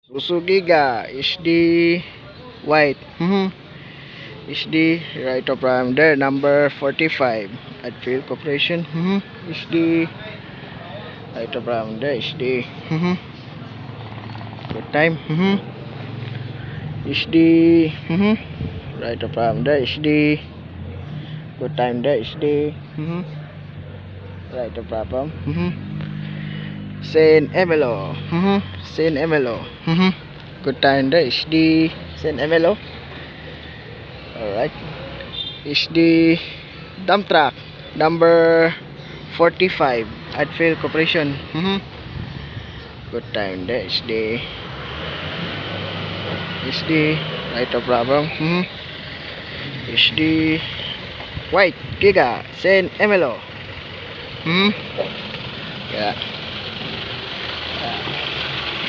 Isuzu Giga HD white. HD right of ram there number 45 at field corporation. HD right of ram there HD. Good time. HD. Right of ram there HD. Good time there HD. Right of ram. Saint Emelo. Saint Emelo. Good time there HD. Saint Emelo. Alright. HD dump truck number 45 at field corporation. Good time there HD. HD right of problem. HD white Giga Saint Emelo. Yeah.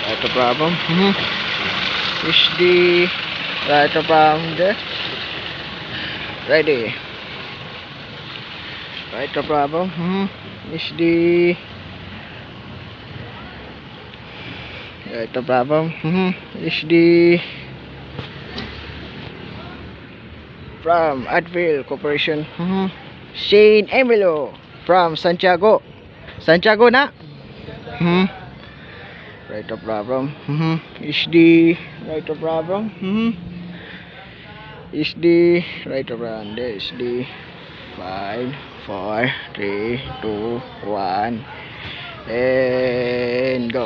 Right of problem. HD right of problem there. Ready. Right of problem. HD right of problem. HD from Advil Corporation. Shane Emilo from Santiago. Santiago na. Right of problem. HD right of problem. HD right of problem. There HD 5 4 3 2 1 and go.